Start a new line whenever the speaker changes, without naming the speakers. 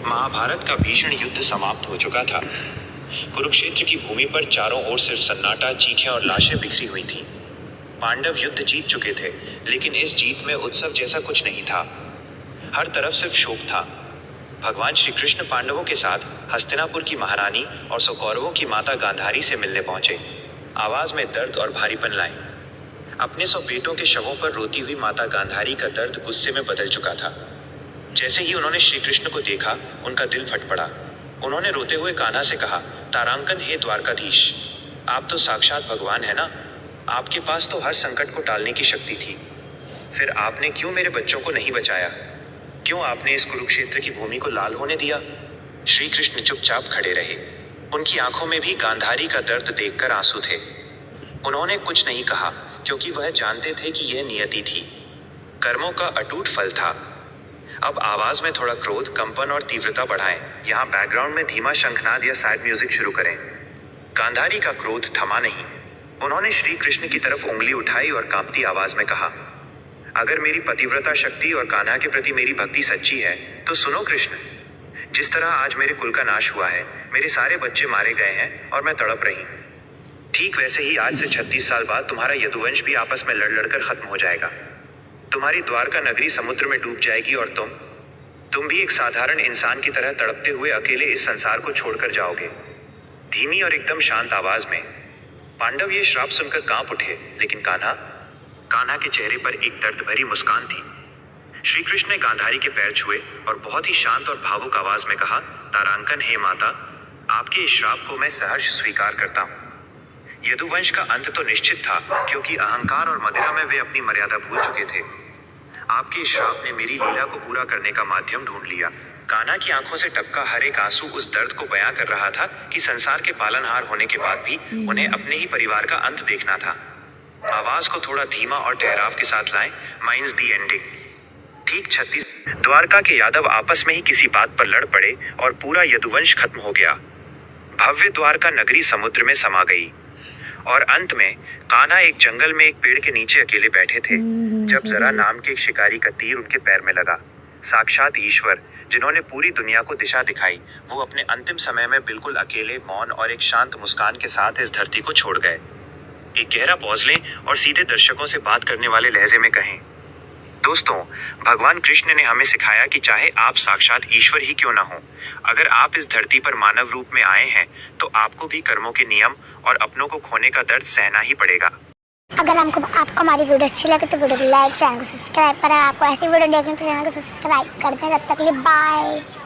महाभारत का भीषण युद्ध समाप्त हो चुका था। कुरुक्षेत्र की भूमि पर चारों ओर सिर्फ सन्नाटा, चीखें और लाशें बिखरी हुई थीं। पांडव युद्ध जीत चुके थे, लेकिन इस जीत में उत्सव जैसा कुछ नहीं था। हर तरफ सिर्फ शोक था। भगवान श्री कृष्ण पांडवों के साथ हस्तिनापुर की महारानी और सौ कौरवों की माता गांधारी से मिलने पहुंचे। आवाज में दर्द और भारीपन लाए। अपने 100 बेटों के शवों पर रोती हुई माता गांधारी का दर्द गुस्से में बदल चुका था। जैसे ही उन्होंने श्री कृष्ण को देखा, उनका दिल फट पड़ा। उन्होंने रोते हुए कान्हा से कहा, तारांकन हे द्वारकाधीश, आप तो साक्षात भगवान है ना। आपके पास तो हर संकट को टालने की शक्ति थी। फिर आपने क्यों मेरे बच्चों को नहीं बचाया? क्यों आपने इस कुरुक्षेत्र की भूमि को लाल होने दिया? श्री कृष्ण चुपचाप खड़े रहे। उनकी आंखों में भी गांधारी का दर्द देखकर आंसू थे। उन्होंने कुछ नहीं कहा, क्योंकि वह जानते थे कि यह नियति थी, कर्मों का अटूट फल था। अब आवाज में थोड़ा क्रोध, कंपन और तीव्रता बढ़ाएं। यहाँ बैकग्राउंड में धीमा शंखनाद या सैड म्यूजिक शुरू करें। गांधारी का क्रोध थमा नहीं। उन्होंने श्री कृष्ण की तरफ उंगली उठाई और कांपती आवाज में कहा, अगर मेरी पतिव्रता शक्ति और कान्हा के प्रति मेरी भक्ति सच्ची है तो सुनो कृष्ण। जिस तरह आज मेरे कुल का नाश हुआ है, मेरे सारे बच्चे मारे गए हैं और मैं तड़प रही हूं, ठीक वैसे ही आज से 36 साल बाद तुम्हारा यदुवंश भी आपस में लड़ लड़कर खत्म हो जाएगा। तुम्हारी द्वारका नगरी समुद्र में डूब जाएगी और तुम भी एक साधारण इंसान की तरह तड़पते हुए अकेले इस संसार को छोड़कर जाओगे। धीमी और एकदम शांत आवाज में। पांडव ये श्राप सुनकर कांप उठे, लेकिन कान्हा के चेहरे पर एक दर्द भरी मुस्कान थी। श्री कृष्ण ने गांधारी के पैर छुए और बहुत ही शांत और भावुक आवाज में कहा, तारांकन हे माता, आपके इस श्राप को मैं सहर्ष स्वीकार करता हूँ। यदुवंश का अंत तो निश्चित था, क्योंकि अहंकार और मदिरा में वे अपनी मर्यादा भूल चुके थे। आपके इस श्राप ने मेरी लीला को पूरा करने का माध्यम ढूंढ लिया। कान्हा की आंखों से टपका हर एक आंसू उस दर्द को बयां कर रहा था कि संसार के पालनहार होने के बाद भी उन्हें अपने ही परिवार का अंत देखना था। आवाज को थोड़ा धीमा और ठहराव के साथ लाएं। Mines the ending. ठीक 36 द्वारका के यादव आपस में ही किसी बात पर लड़ पड़े और पूरा यदुवंश खत्म हो गया। भव्य द्वारका नगरी समुद्र में समा गई और अंत में कान्हा एक जंगल में एक पेड़ के नीचे अकेले बैठे थे, जब जरा नाम के एक शिकारी का तीर उनके पैर में लगा। साक्षात ईश्वर, जिन्होंने पूरी दुनिया को दिशा दिखाई, वो अपने अंतिम समय में बिल्कुल अकेले, मौन और एक शांत मुस्कान के साथ इस धरती को छोड़ गए। एक गहरा पॉज लें और सीधे दर्शकों से बात करने वाले लहजे में कहें, दोस्तों, भगवान कृष्ण ने हमें सिखाया कि चाहे आप साक्षात ईश्वर ही क्यों ना हो, अगर आप इस धरती पर मानव रूप में आए हैं तो आपको भी कर्मों के नियम और अपनों को खोने का दर्द सहना ही पड़ेगा।
अगर आपको हमारी वीडियो अच्छी लगे तो वीडियो को लाइक, चैनल को सब्सक्राइब करें। आपको ऐसी वीडियो देखनी तो चैनल को सब्सक्राइब कर दें। तब तक के लिए बाय।